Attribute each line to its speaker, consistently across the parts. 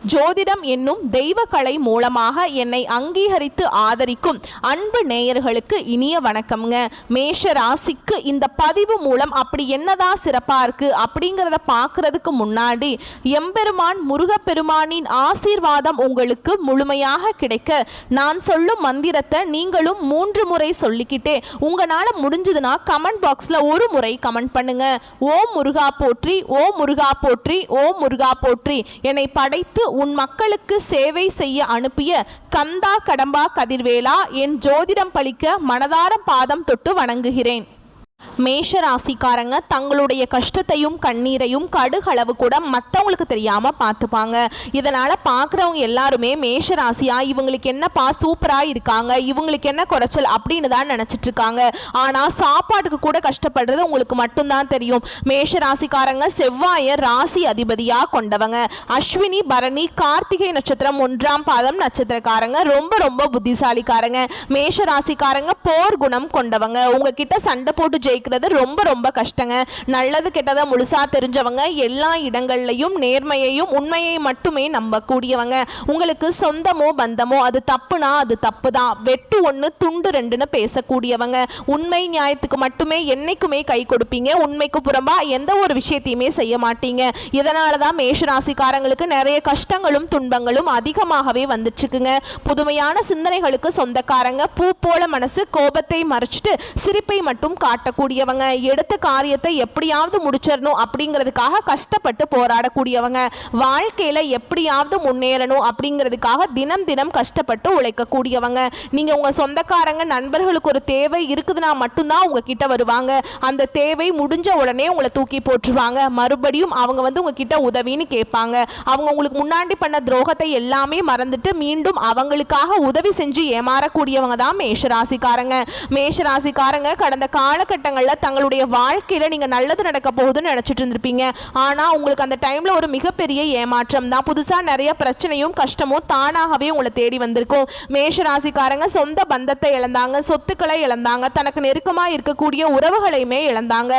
Speaker 1: ஜோதிடம் என்னும் தெய்வக்கலை மூலமாக என்னை அங்கீகரித்து ஆதரிக்கும் அன்பு நேயர்களுக்கு இனிய வணக்கம்ங்க. மேஷ ராசிக்கு இந்த பதிவு மூலம் அப்படி என்னதான் சிறப்பாக இருக்குது அப்படிங்கிறத பார்க்கறதுக்கு முன்னாடி எம்பெருமான் முருகப்பெருமானின் ஆசீர்வாதம் உங்களுக்கு முழுமையாக கிடைக்க நான் சொல்லும் மந்திரத்தை நீங்களும் 3 முறை சொல்லிக்கிட்டே உங்களால் முடிஞ்சதுன்னா கமெண்ட் பாக்ஸில் ஒரு முறை கமெண்ட் பண்ணுங்க. ஓம் முருகா போற்றி, ஓம் முருகா போற்றி, ஓம் முருகா போற்றி. என்னை படைத்து உன் மக்களுக்கு சேவை செய்ய அனுப்பிய கந்தா கடம்பா கதிர்வேலா, என் ஜோதிடம் பழிக்க மனதார பாதம் தொட்டு வணங்குகிறேன். மேஷ ராசிக்காரங்க தங்களுடைய கஷ்டத்தையும் கண்ணீரையும் கடுகளவு கூட மற்றவங்களுக்கு தெரியாமல் பார்த்துப்பாங்க. இதனால் பார்க்குறவங்க எல்லாருமே மேஷ ராசியா இவங்களுக்கு என்னப்பா சூப்பராக இருக்காங்க, இவங்களுக்கு என்ன குறைச்சல் அப்படின்னு தான் நினச்சிட்டு இருக்காங்க. ஆனால் சாப்பாட்டுக்கு கூட கஷ்டப்படுறது உங்களுக்கு மட்டும்தான் தெரியும். மேஷ ராசிக்காரங்க செவ்வாயை ராசி அதிபதியாக கொண்டவங்க. அஸ்வினி பரணி கார்த்திகை நட்சத்திரம் 1ஆம் பாதம் நட்சத்திரக்காரங்க ரொம்ப ரொம்ப புத்திசாலிக்காரங்க. மேஷ ராசிக்காரங்க போர் குணம் கொண்டவங்க. உங்ககிட்ட சண்டை போட்டு ஜெயிக்கிறது ரொம்ப ரொம்ப கஷ்டங்க. நல்லது கெட்டதை முழுசா தெரிஞ்சவங்க, எல்லா இடங்கள்லையும் நேர்மையையும் உண்மையை மட்டுமே நம்பக்கூடியவங்க. உங்களுக்கு சொந்தமோ பந்தமோ அது தப்புனா அது தப்பு தான், வெட்டு 1 துண்டு 2ன்னு பேசக்கூடியவங்க. உண்மை நியாயத்துக்கு மட்டுமே என்னைக்குமே கை கொடுப்பீங்க. உண்மைக்கு புறம்பா எந்த ஒரு விஷயத்தையுமே செய்ய மாட்டீங்க. இதனால தான் மேஷராசிக்காரங்களுக்கு நிறைய கஷ்டங்களும் துன்பங்களும் அதிகமாகவே வந்துட்டு இருக்குங்க. புதுமையான சிந்தனைகளுக்கு சொந்தக்காரங்க. பூ போல மனசு, கோபத்தை மறைச்சிட்டு சிரிப்பை மட்டும் காட்டக்கூடியவங்க. எடுத்த காரியத்தை எப்படியாவது முடிச்சிடணும் அப்படிங்கிறதுக்காக கஷ்டப்பட்டு போராடக்கூடியவங்க. வாழ்க்கையில எப்படியாவது முன்னேறணும் அப்படிங்கிறதுக்காக தினம் தினம் கஷ்டப்பட்டு உழைக்கக்கூடியவங்க. நீங்க உங்க சொந்தக்காரங்க நண்பர்களுக்கு ஒரு தேவை இருக்குதுன்னா மட்டும்தான் உங்ககிட்ட வருவாங்க. அந்த தேவை முடிஞ்ச உடனே உங்களை தூக்கி போட்டுருவாங்க. மறுபடியும் அவங்க வந்து உங்ககிட்ட உதவின்னு கேட்பாங்க. அவங்க உங்களுக்கு முன்னாடி பண்ண துரோகத்தை எல்லாமே மறந்துட்டு மீண்டும் அவங்களுக்காக உதவி செஞ்சு ஏமாறக்கூடியவங்க தான் மேஷராசிக்காரங்க. மேஷராசிக்காரங்க கடந்த காலகட்டங்களில் தங்களுடைய வாழ்க்கையில் நீங்கள் நல்லது நடக்க போகுதுன்னு நினச்சிட்டு இருந்திருப்பீங்க. ஆனால் உங்களுக்கு அந்த டைமில் ஒரு மிகப்பெரிய ஏமாற்றம் தான். புதுசாக நிறைய பிரச்சனையும் கஷ்டமும் தானாகவே உங்களை தேடி வந்திருக்கும். மேஷராசிக்காரங்க சொந்த பந்தத்தை இழந்தாங்க, சொத்துக்களை இழந்தாங்க, தனக்கு நெருக்கமாக இருக்கக்கூடிய உறவுகளையுமே இழந்தாங்க.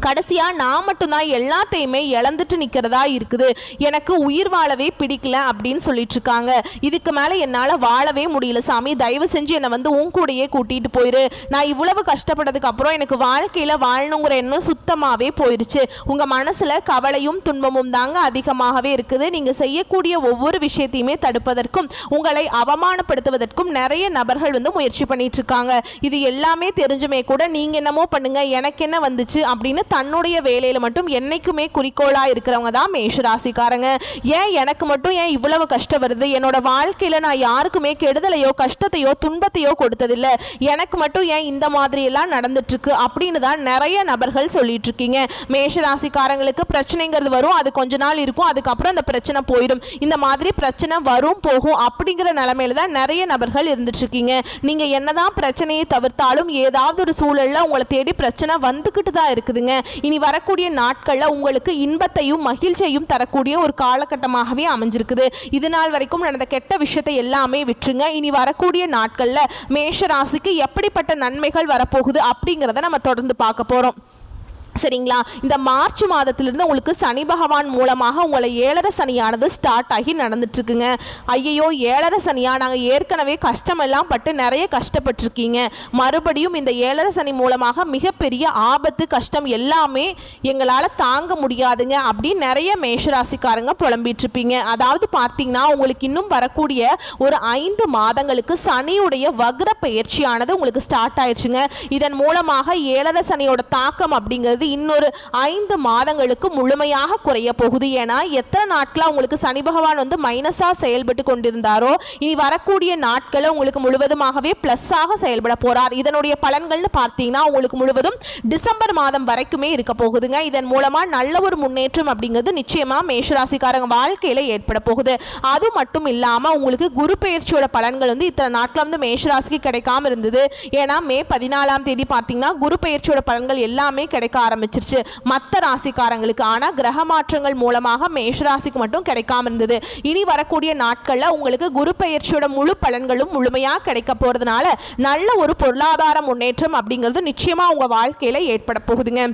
Speaker 1: கடைசியாக நான் மட்டும்தான் எல்லாத்தையுமே இழந்துட்டு நிற்கிறதா இருக்குது, எனக்கு உயிர் வாழவே பிடிக்கல அப்படின்னு சொல்லிட்டு இருக்காங்க. இதுக்கு மேலே என்னால் வாழவே முடியல சாமி, தயவு செஞ்சு என்னை வந்து உன் கூடையே கூட்டிகிட்டு போயிரு. நான் இவ்வளவு கஷ்டப்பட்டதுக்கு அப்புறம் எனக்கு வாழ்க்கையில் வாழணுங்கிற எண்ணம் சுத்தமாகவே போயிடுச்சு. உங்கள் மனசில் கவலையும் துன்பமும் தாங்க அதிகமாகவே இருக்குது. நீங்கள் செய்யக்கூடிய ஒவ்வொரு விஷயத்தையுமே தடுப்பதற்கும் உங்களை அவமானப்படுத்துவதற்கும் நிறைய நபர்கள் வந்து முயற்சி பண்ணிட்டு இருக்காங்க. இது எல்லாமே தெரிஞ்சுமே கூட நீங்கள் என்னமோ பண்ணுங்க, எனக்கு என்ன வந்துச்சு அப்படின்னு தன்னுடைய வேலையில மட்டும் என்னைக்குமே குறிக்கோளா இருக்கிறவங்க தான் மேஷராசிக்காரங்க. ஏன் எனக்கு மட்டும் ஏன் இவ்வளவு கஷ்டம் வருது, என்னோட வாழ்க்கையில நான் யாருக்குமே கெடுதலையோ கஷ்டத்தையோ துன்பத்தையோ கொடுத்ததில்லை, எனக்கு மட்டும் ஏன் இந்த மாதிரி எல்லாம் நடந்துட்டு இருக்கு அப்படின்னு தான் நிறைய நபர்கள் சொல்லிட்டு இருக்கீங்க. மேஷராசிக்காரங்களுக்கு பிரச்சனைங்கிறது வரும், அது கொஞ்ச நாள் இருக்கும், அதுக்கப்புறம் அந்த பிரச்சனை போயிடும். இந்த மாதிரி பிரச்சனை வரும் போகும் அப்படிங்கிற நிலைமையில தான் நிறைய நபர்கள் இருந்துட்டு இருக்கீங்க. நீங்க என்னதான் பிரச்சனையை தவிர்த்தாலும் ஏதாவது ஒரு சூழல்ல உங்களை தேடி பிரச்சனை வந்துகிட்டு தான் இருக்குதுங்க. இனி வரக்கூடிய நாட்கள்ல உங்களுக்கு இன்பத்தையும் மகிழ்ச்சியையும் தரக்கூடிய ஒரு காலகட்டமாகவே அமைஞ்சிருக்குது. இது நாள் வரைக்கும் நடந்த கெட்ட விஷயத்தை எல்லாமே விட்டுருங்க. இனி வரக்கூடிய நாட்கள்ல மேஷ ராசிக்கு எப்படிப்பட்ட நன்மைகள் வரப்போகுது அப்படிங்கிறத நம்ம தொடர்ந்து பார்க்க போறோம். சரிங்களா? இந்த மார்ச் மாதத்திலிருந்து உங்களுக்கு சனி பகவான் மூலமாக உங்களை 7.5 சனியானது ஸ்டார்ட் ஆகி நடந்துட்டு இருக்குங்க. ஐயோ 7.5 சனியா, நாங்கள் ஏற்கனவே கஷ்டமெல்லாம் பட்டு நிறைய கஷ்டப்பட்டிருக்கீங்க, மறுபடியும் இந்த 7.5 சனி மூலமாக மிகப்பெரிய ஆபத்து கஷ்டம் எல்லாமே எங்களால் தாங்க முடியாதுங்க அப்படின்னு நிறைய மேஷராசிக்காரங்க புலம்பிட்டு இருப்பீங்க. அதாவது பார்த்தீங்கன்னா உங்களுக்கு இன்னும் வரக்கூடிய ஒரு 5 மாதங்களுக்கு சனியுடைய வக்ர பயிற்சியானது உங்களுக்கு ஸ்டார்ட் ஆயிடுச்சுங்க. இதன் மூலமாக 7.5 சனியோட தாக்கம் அப்படிங்கிறது இன்னொரு 5 மாதங்களுக்கு முழுமையாக குறைய போகுது. ஏன்னா எத்தனை நாட்களா உங்களுக்கு சனி பகவான் வந்து மைனஸா செயல்பட்டு கொண்டிருந்தாரோ இனி வரக்கூடிய நாட்களை உங்களுக்கு முழுவதுமாகவே பிளஸ்ஸாக செயல்பட போறார். இதனுடைய பலன்கள்னு பார்த்தீங்கன்னா உங்களுக்கு முழுவதும் டிசம்பர் மாதம் வரைக்குமே இருக்க போகுதுங்க. இதன் மூலமா நல்ல ஒரு முன்னேற்றம் அப்படிங்கிறது நிச்சயமா மேஷராசிக்காரங்க வாழ்க்கையில ஏற்பட போகுது. அது மட்டும் இல்லாம உங்களுக்கு குரு பெயர்ச்சியோட பலன்கள் வந்து இத்தனை நாட்கள் வந்து மேஷராசிக்கு கிடைக்காம இருந்தது. ஏன்னா மே 14ஆம் தேதி பார்த்தீங்கன்னா குரு பெயர்ச்சியோட பலன்கள் எல்லாமே கிடைக்க ஆரம்பிச்சிருச்சு மற்ற ராசிக்காரங்களுக்கு. ஆனால் கிரக மாற்றங்கள் மூலமாக மேஷராசிக்கு மட்டும் கிடைக்காம இருந்தது. இனி வரக்கூடிய நாட்களில் உங்களுக்கு குரு பெயர்ச்சியோட முழு பலன்களும் முழுமையாக கிடைக்க போகிறதுனால நல்ல ஒரு பொருளாதார முன்னேற்றம் அப்படிங்கிறது நிச்சயமாக உங்கள் வாழ்க்கையில் ஏற்பட போகுதுங்க.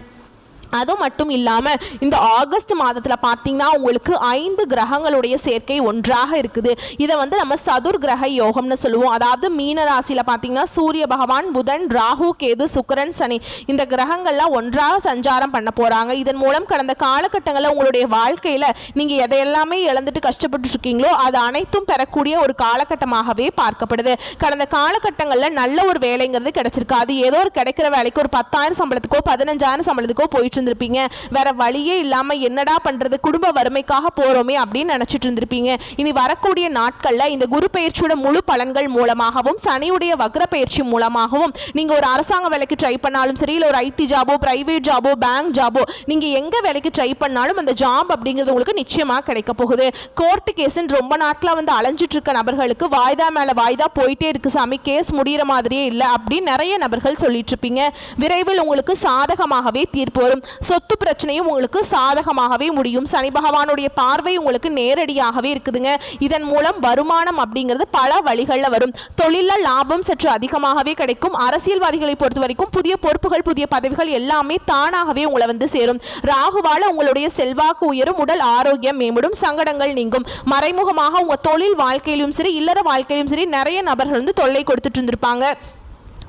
Speaker 1: அது மட்டும் இல்லாமல் இந்த ஆகஸ்ட் மாதத்தில் பார்த்தீங்கன்னா உங்களுக்கு 5 கிரகங்களுடைய சேர்க்கை ஒன்றாக இருக்குது. இதை வந்து நம்ம சதுர் கிரக யோகம்னு சொல்லுவோம். அதாவது மீன ராசியில் பார்த்தீங்கன்னா சூரிய பகவான், புதன், ராகு, கேது, சுக்கிரன், சனி இந்த கிரகங்கள்லாம் ஒன்றாக சஞ்சாரம் பண்ண போகிறாங்க. இதன் மூலம் கடந்த காலகட்டங்களில் உங்களுடைய வாழ்க்கையில் நீங்கள் எதையெல்லாமே இழந்துட்டு கஷ்டப்பட்டு இருக்கீங்களோ அது அனைத்தும் பெறக்கூடிய ஒரு காலகட்டமாகவே பார்க்கப்படுது. கடந்த காலகட்டங்களில் நல்ல ஒரு வேலைங்கிறது கிடைச்சிருக்காது. ஏதோ ஒரு கிடைக்கிற வேலைக்கு ஒரு 10,000 சம்பளத்துக்கோ 15,000 சம்பளத்துக்கோ போயிட்டு இருந்திருப்பீங்க. வேற வழியே இல்லாம என்னடா பண்றது, குடும்ப வறுமைக்காக போறோமே அப்படின்னு நினைச்சிட்டு இருந்திருப்பீங்க. இனி வரக்கூடிய நாட்கள்ல இந்த குரு பயிற்சியோட முழு பலன்கள் மூலமாகவும் சனியுடைய வக்ர பயிற்சி மூலமாகவும் நீங்க ஒரு அரசாங்க வேலைக்கு ட்ரை பண்ணாலும் சரி, இல்ல ஒரு ஐடி ஜாபோ, பிரைவேட் ஜாபோ, பேங்க் ஜாபோ, நீங்க எங்க வேலைக்கு ட்ரை பண்ணாலும் அந்த ஜாப் அப்படிங்கிறது உங்களுக்கு நிச்சயமா கிடைக்க போகுது. கோர்ட்டு கேஸ்ன்னு ரொம்ப நாட்களா வந்து அலைஞ்சிட்டு இருக்க நபர்களுக்கு வாய்தா மேல வாய்தா போயிட்டே இருக்கு சாமி, கேஸ் முடிகிற மாதிரியே இல்லை அப்படின்னு நிறைய நபர்கள் சொல்லிட்டு இருப்பீங்க. விரைவில் உங்களுக்கு சாதகமாகவே தீர்ப்பு வரும். சொத்து பிரச்சனையும் உங்களுக்கு சாதகமாகவே முடியும். சனி பகவானுடைய பார்வை உங்களுக்கு நேரடியாகவே இருக்குதுங்க. இதன் மூலம் வருமானம் அப்படிங்கிறது பல வழிகளில் வரும். தொழிலில் லாபம் சற்று அதிகமாகவே கிடைக்கும். அரசியல்வாதிகளை பொறுத்த வரைக்கும் புதிய பொறுப்புகள், புதிய பதவிகள் எல்லாமே தானாகவே உங்களை வந்து சேரும். ராகுவால உங்களுடைய செல்வாக்கு உயரும், உடல் ஆரோக்கியம் மேம்படும், சங்கடங்கள் நீங்கும். மறைமுகமாக உங்க தொழில் வாழ்க்கையிலும் சரி, இல்லற வாழ்க்கையிலும் சரி நிறைய நபர்கள் வந்து தொல்லை கொடுத்துட்டு இருந்திருப்பாங்க.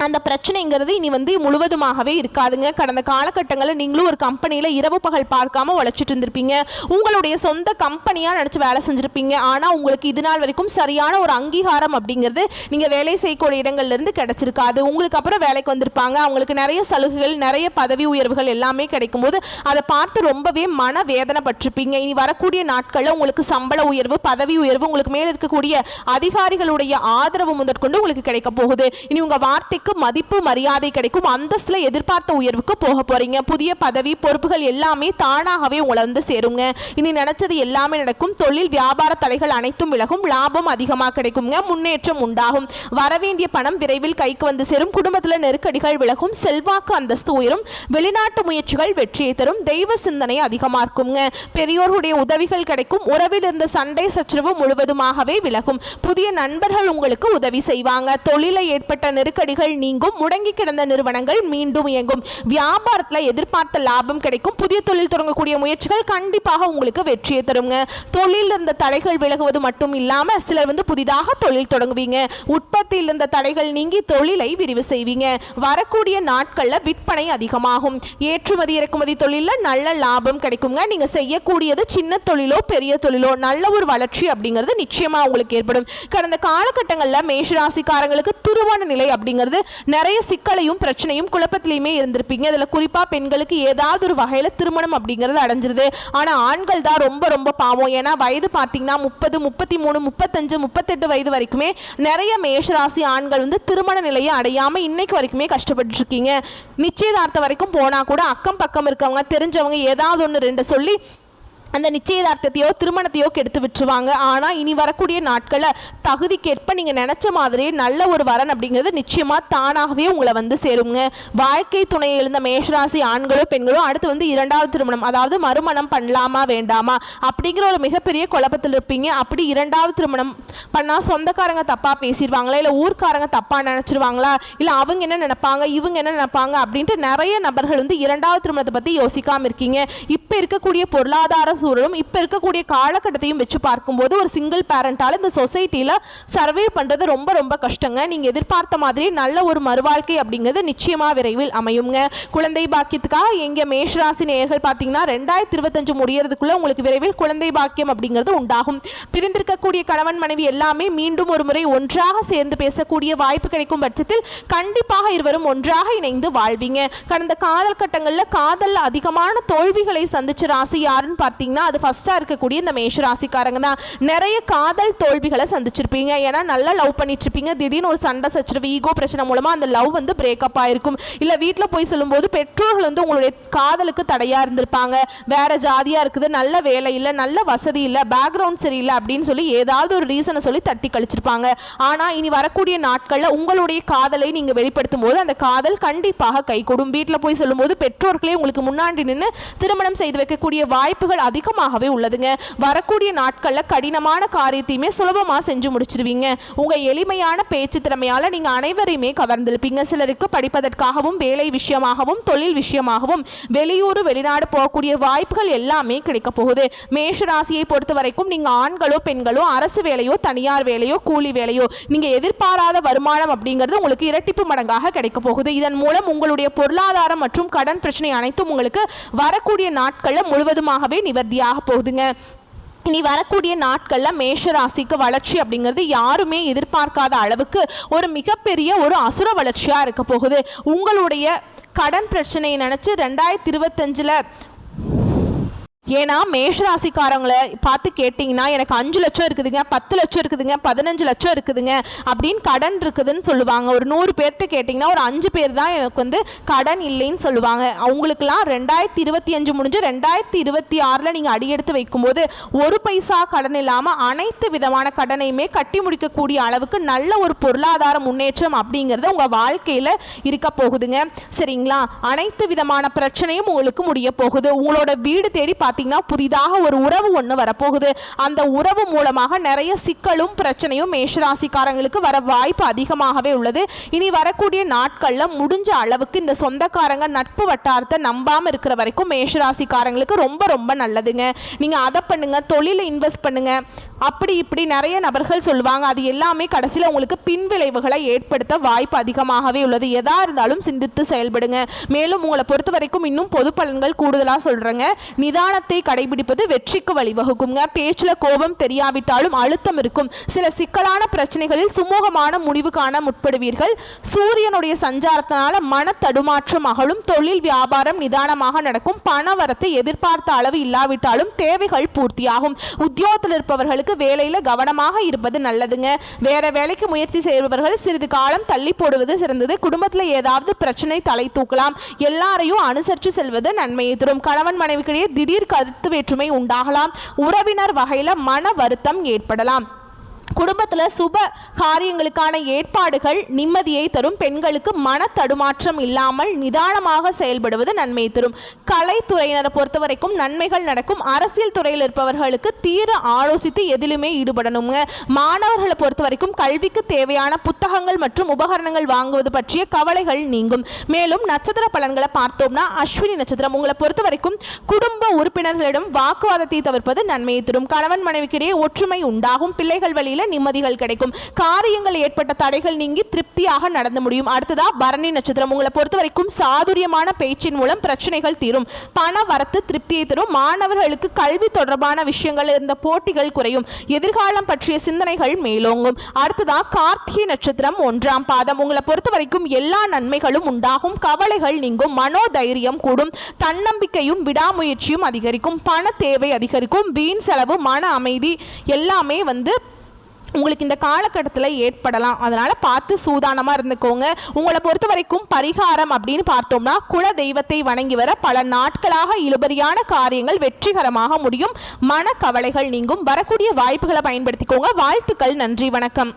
Speaker 1: அந்த பிரச்சனைங்கிறது இனி வந்து முழுவதுமாகவே இருக்காதுங்க. கடந்த காலகட்டங்களில் நீங்களும் ஒரு கம்பெனியில் இரவு பகல் பார்க்காம உழைச்சிட்டு இருந்திருப்பீங்க. உங்களுடைய சொந்த கம்பெனியாக நினச்சி வேலை செஞ்சுருப்பீங்க. ஆனால் உங்களுக்கு இது நாள் வரைக்கும் சரியான ஒரு அங்கீகாரம் அப்படிங்கிறது நீங்கள் வேலை செய்யக்கூடிய இடங்கள்லேருந்து கிடைச்சிருக்காது. உங்களுக்கு அப்புறம் வேலைக்கு வந்திருப்பாங்க. அவங்களுக்கு நிறைய சலுகைகள், நிறைய பதவி உயர்வுகள் எல்லாமே கிடைக்கும் போது அதை பார்த்து ரொம்பவே மன வேதனைப்பட்டிருப்பீங்க. இனி வரக்கூடிய நாட்களில் உங்களுக்கு சம்பள உயர்வு, பதவி உயர்வு, உங்களுக்கு மேலே இருக்கக்கூடிய அதிகாரிகளுடைய ஆதரவு முதற்கொண்டு உங்களுக்கு கிடைக்க போகுது. இனி உங்கள் வார்த்தைக்கு மதிப்பு, மரியாதை கிடைக்கும். அந்தஸ்துல எதிர்பார்த்த உயர்வுக்கு போக போறீங்க. புதிய பதவி, பொறுப்புகள் எல்லாமே தானாகவே உங்களை வந்து சேருங்க. இனி நினைச்சது எல்லாமே நடக்கும். தொழில் வியாபார தடைகள் அனைத்தும் விலகும். லாபம் அதிகமாக கிடைக்குங்க. முன்னேற்றம் உண்டாகும். வரவேண்டிய பணம் விரைவில் கைக்கு வந்து சேரும். குடும்பத்தில் நெருக்கடிகள் விலகும். செல்வாக்கு அந்தஸ்து உயரும். வெளிநாட்டு முயற்சிகள் வெற்றியை தரும். தெய்வ சிந்தனை அதிகமாக்குங்க. பெரியோருடைய உதவிகள் கிடைக்கும். உறவில் இருந்த சண்டை சச்சரவு முழுவதுமாகவே விலகும். புதிய நண்பர்கள் உங்களுக்கு உதவி செய்வாங்க. தொழிலை ஏற்பட்ட நெருக்கடிகள் நீங்கும். முடங்கி கிடந்த நிறுவனங்கள் மீண்டும் இயங்கும். வியாபாரத்தில் எதிர்பார்த்த லாபம் கிடைக்கும். புதிய தொழில் தொடங்கக்கூடிய முயற்சிகள் கண்டிப்பாக உங்களுக்கு வெற்றியை தருங்க. தொழில் இருந்த தடைகள் விலகுவது மட்டும் இல்லாம சிலர் வந்து புதிதாக தொழில் தொடங்குவீங்க. உற்பத்தியில் இருந்த தடைகள் நீங்கி தொழிலை விரிவு செய்வீங்க. வரக்கூடிய நாட்கள்ல விற்பனை அதிகமாகும். ஏற்றுமதி இறக்குமதி தொழிலில் நல்ல லாபம் கிடைக்குங்க. நீங்க செய்யக்கூடியது சின்ன தொழிலோ பெரிய தொழிலோ நல்ல ஒரு வளர்ச்சி அப்படிங்கிறது நிச்சயமா உங்களுக்கு ஏற்படும். கடந்த காலகட்டங்களில் மேஷராசிக்காரங்களுக்கு திருமண நிலை அப்படிங்கிறது நிறைய சிக்கலையும் பிரச்சனையும் குழப்பத்திலையுமே இருந்திருப்பீங்க. இதுல குறிப்பா பெண்களுக்கு ஏதாவது ஒரு வகையில திருமணம் அப்படிங்கிறது அடைஞ்சிருது. ஆனா ஆண்கள் தான் ரொம்ப ரொம்ப பாவம். ஏன்னா வயது பார்த்தீங்கன்னா 30, 33, 35, 38 வயது வரைக்குமே நிறைய மேஷராசி ஆண்கள் வந்து திருமண நிலையை அடையாம இன்னைக்கு வரைக்குமே கஷ்டப்பட்டு இருக்கீங்க. நிச்சயதார்த்தம் வரைக்கும் போனா கூட அக்கம் பக்கம் இருக்கவங்க, தெரிஞ்சவங்க ஏதாவது ஒன்று ரெண்டு சொல்லி அந்த நிச்சயதார்த்தத்தையோ திருமணத்தையோ கெடுத்து விட்டுருவாங்க. ஆனால் இனி வரக்கூடிய நாட்களில் தகுதிக்கேற்ப நீங்கள் நினச்ச மாதிரியே நல்ல ஒரு வரன் அப்படிங்கிறது நிச்சயமாக தானாகவே உங்களை வந்து சேருங்க. வாழ்க்கை துணையை எழுந்த மேஷராசி ஆண்களோ பெண்களோ அடுத்து வந்து 2வது திருமணம், அதாவது மறுமணம் பண்ணலாமா வேண்டாமா அப்படிங்கிற ஒரு மிகப்பெரிய குழப்பத்தில் இருப்பீங்க. அப்படி 2வது திருமணம் பண்ணால் சொந்தக்காரங்க தப்பாக பேசிடுவாங்களா, இல்லை ஊர்க்காரங்க தப்பாக நினச்சிருவாங்களா, இல்லை அவங்க என்ன நினைப்பாங்க, இவங்க என்ன நினைப்பாங்க அப்படின்ட்டு நிறைய நபர்கள் வந்து 2வது திருமணத்தை பற்றி யோசிக்காமல் இருக்கீங்க. இப்போ இருக்கக்கூடிய பொருளாதார சூழலும் இப்போ இருக்கக்கூடிய காலகட்டத்தையும் வச்சு பார்க்கும்போது ஒரு சிங்கிள் பேரண்டால் இந்த சொசைட்டியில் சர்வே பண்ணுறது ரொம்ப ரொம்ப கஷ்டங்க. நீங்கள் எதிர்பார்த்த மாதிரி நல்ல ஒரு மறுவாழ்க்கை அப்படிங்கிறது நிச்சயமாக விரைவில் அமையுங்க. குழந்தை பாக்கியத்துக்காக எங்கள் மேஷராசி நேயர்கள் பார்த்தீங்கன்னா 2025 முடியறதுக்குள்ள உங்களுக்கு விரைவில் குழந்தை பாக்கியம் அப்படிங்கிறது உண்டாகும். பிரிந்திருக்கக்கூடிய கணவன் மனைவி எல்லாமே மீண்டும் ஒரு முறை ஒன்றாக சேர்ந்து பேசக்கூடிய வாய்ப்பு கிடைக்கும் பட்சத்தில் கண்டிப்பாக இருவரும் ஒன்றாக இணைந்து வாழ்வீங்க. கடந்த காலகட்டங்களில் காதல் அதிகமான தோல்விகளை சந்திச்ச ராசி யாருன்னு பார்த்தீங்கன்னா அது ஃபர்ஸ்டா இருக்கக்கூடிய இந்த மேஷ ராசிக்காரங்க தான். நிறைய காதல் தோல்விகளை சந்திச்சிருப்பீங்க. ஏன்னா நல்லா லவ் பண்ணிட்டு இருப்பீங்க. திடீர்னு ஒரு சண்டை சச்சரவு, ஈகோ பிரச்சனை மூலமா அந்த லவ் வந்து பிரேக்கப் ஆயிருக்கும். இல்ல வீட்டில் போய் சொல்லும்போது பெற்றோர்கள் வந்து உங்களுடைய காதலுக்கு தடையா இருந்திருப்பாங்க. வேற ஜாதியா இருக்குது, நல்ல வேலை இல்லை, நல்ல வசதி இல்லை, பேக்ரவுண்ட் சரியில்லை அப்படின்னு சொல்லி ஏதாவது ஒரு ரீசனை சொல்லி தட்டி கழிச்சிருப்பாங்க. ஆனா இனி வரக்கூடிய நாட்கள்ல உங்களுடைய காதலை நீங்க வெளிப்படுத்தும் போது அந்த காதல் கண்டிப்பாக கைகூடும். வீட்டில் போய் சொல்லும்போது பெற்றோர்களே உங்களுக்கு முன்னாடி நின்று திருமணம் செய்து வைக்கக்கூடிய வாய்ப்புகள் அதிகம் அதிகமாகவே உள்ளதுங்க. வரக்கூடிய நாட்கள்ல கடினமான காரியத்தையுமே சுலபமா செஞ்சு முடிச்சிருவீங்க. உங்க எளிமையான பேச்சு திறமையால நீங்க அனைவரையுமே கவர்ந்திருப்பீங்க. சிலருக்கு படிப்பதற்காகவும் வேலை விஷயமாகவும் தொழில் விஷயமாகவும் வெளியூர் வெளிநாடு போகக்கூடிய வாய்ப்புகள் எல்லாமே கிடைக்க போகுது. மேஷ ராசியை பொறுத்த வரைக்கும் நீங்க ஆண்களோ பெண்களோ அரசு வேலையோ தனியார் வேலையோ கூலி வேலையோ நீங்க எதிர்பாராத வருமானம் அப்படிங்கிறது உங்களுக்கு இரட்டிப்பு மடங்காக கிடைக்க போகுது. இதன் மூலம் உங்களுடைய பொருளாதாரம் மற்றும் கடன் பிரச்சனை அனைத்தும் உங்களுக்கு வரக்கூடிய நாட்கள்ல முழுவதுமாகவே நிவர்த்தியாக போகுதுங்க. இனி வரக்கூடிய நாட்களில் மேஷ ராசிக்கு வளர்ச்சி அப்படிங்கிறது யாருமே எதிர்பார்க்காத அளவுக்கு ஒரு மிகப்பெரிய ஒரு அசுர வளர்ச்சியாக இருக்க போகுது. உங்களுடைய கடன் பிரச்சனையை நினச்சி 2025 ஏன்னா மேஷராசிக்காரங்களை பார்த்து கேட்டிங்கன்னா எனக்கு 5 லட்சம் இருக்குதுங்க, 10 லட்சம் இருக்குதுங்க, 15 லட்சம் இருக்குதுங்க அப்படின்னு கடன் இருக்குதுன்னு சொல்லுவாங்க. ஒரு 100 பேர்கிட்ட கேட்டிங்கன்னா ஒரு 5 பேர் தான் எனக்கு வந்து கடன் இல்லைன்னு சொல்லுவாங்க. அவங்களுக்கெல்லாம் 2025 முடிஞ்சு 2026 நீங்கள் அடியெடுத்து வைக்கும்போது ஒரு பைசா கடன் இல்லாமல் அனைத்து விதமான கடனையுமே கட்டி முடிக்கக்கூடிய அளவுக்கு நல்ல ஒரு பொருளாதார முன்னேற்றம் அப்படிங்கிறது உங்கள் வாழ்க்கையில் இருக்க போகுதுங்க. சரிங்களா? அனைத்து விதமான பிரச்சனையும் உங்களுக்கு முடிய போகுது. உங்களோட வீடு தேடி புதிதாக ஒரு உறவு ஒன்று வரப்போகுது. அந்த உறவு மூலமாக நிறைய சிக்கலும் பிரச்சனையும் மேஷராசிக்காரங்களுக்கு வர வாய்ப்பு அதிகமாகவே உள்ளது. இனி வரக்கூடிய நாட்கள்ல முடிஞ்ச அளவுக்கு இந்த சொந்தக்காரங்க நட்பு வட்டாரத்தை நம்பாம இருக்கிற வரைக்கும் மேஷராசிக்காரங்களுக்கு ரொம்ப ரொம்ப நல்லதுங்க. நீங்க அதை பண்ணுங்க, தொழில இன்வெஸ்ட் பண்ணுங்க, அப்படி இப்படி நிறைய நபர்கள் சொல்லுவாங்க. அது எல்லாமே கடைசியில் உங்களுக்கு பின்விளைவுகளை ஏற்படுத்த வாய்ப்பு அதிகமாகவே உள்ளது. எதா இருந்தாலும் சிந்தித்து செயல்படுங்க. மேலும் உங்களை பொறுத்த வரைக்கும் இன்னும் பொது பலன்கள் கூடுதலாக சொல்றேங்க. நிதானத்தை கடைபிடிப்பது வெற்றிக்கு வழிவகுக்குங்க. பேச்சில் கோபம் தெரியாவிட்டாலும் அழுத்தம் இருக்கும். சில சிக்கலான பிரச்சனைகளில் சுமூகமான முடிவு காண முற்படுவீர்கள். சூரியனுடைய சஞ்சாரத்தினால மன தடுமாற்றம் அகலும். தொழில் வியாபாரம் நிதானமாக நடக்கும். பணவரத்தை எதிர்பார்த்த அளவு இல்லாவிட்டாலும் தேவைகள் பூர்த்தியாகும். உத்தியோகத்தில் இருப்பவர்களுக்கு வேலையில கவனமாக இருப்பது நல்லதுங்க. வேற வேலைக்கு முயற்சி செய்பவர்கள் சிறிது காலம் தள்ளி போடுவது சிறந்தது. குடும்பத்தில் ஏதாவது பிரச்சனை தலை தூக்கலாம். எல்லாரையும் அனுசரித்து செல்வது நன்மையை தரும். கணவன் மனைவிக்கிடையே திடீர் கருத்து வேற்றுமை உண்டாகலாம். உறவினர் வகையில் மன வருத்தம் ஏற்படலாம். குடும்பத்தில் சுப காரியங்களுக்கான ஏற்பாடுகள் நிம்மதியை தரும். பெண்களுக்கு மன தடுமாற்றம் இல்லாமல் நிதானமாக செயல்படுவது நன்மை தரும். கலைத்துறையினரை பொறுத்த வரைக்கும் நன்மைகள் நடக்கும். அரசியல் துறையில் இருப்பவர்களுக்கு தீர ஆலோசித்து எதிலுமே ஈடுபடணுங்க. மாணவர்களை பொறுத்த வரைக்கும் கல்விக்கு தேவையான புத்தகங்கள் மற்றும் உபகரணங்கள் வாங்குவது பற்றிய கவலைகள் நீங்கும். மேலும் நட்சத்திர பலன்களை பார்த்தோம்னா அஸ்வினி நட்சத்திரம் உங்களை பொறுத்த வரைக்கும் குடும்ப உறுப்பினர்களிடம் வாக்குவாதத்தை தவிர்ப்பது நன்மையை தரும். கணவன் மனைவிக்கிடையே ஒற்றுமை உண்டாகும். பிள்ளைகள் வழியில் நிம்மதிகள் கிடைக்கும். காரியங்கள் ஏற்பட்ட தடைகள் நீங்கி திருப்தியாக நடந்து முடியும். அடுத்ததா பரணி நட்சத்திரம் உங்களை பொறுத்த வரைக்கும் சாதுரியமான பேச்சின் மூலம் பிரச்சனைகள் தீரும். பண வரத்து திருப்தியை தரும். மாணவர்களுக்கு கல்வி தொடர்பான விஷயங்கள் இருந்த போட்டிகள் குறையும். எதிர்காலம் பற்றிய சிந்தனைகள் மேலோங்கும். அடுத்ததா கார்த்திகை நட்சத்திரம் 1ஆம் பாதம் உங்களை பொறுத்த வரைக்கும் எல்லா நன்மைகளும் உண்டாகும். கவலைகள் நீங்கும். மனோதைரியம் கூடும். தன்னம்பிக்கையும் விடாமுயற்சியும் அதிகரிக்கும். பண தேவை அதிகரிக்கும். வீண் செலவு, மன அமைதி எல்லாமே உங்களுக்கு இந்த காலகட்டத்தில் ஏற்படலாம். அதனால் பார்த்து சூதானமாக இருந்துக்கோங்க. உங்களை பொறுத்த வரைக்கும் பரிகாரம் அப்படின்னு பார்த்தோம்னா குல தெய்வத்தை வணங்கி வர பல நாட்களாக இழுபறியான காரியங்கள் வெற்றிகரமாக முடியும். மன கவலைகள் நீங்கும். வரக்கூடிய வாய்ப்புகளை பயன்படுத்திக்கோங்க. வாழ்த்துக்கள். நன்றி. வணக்கம்.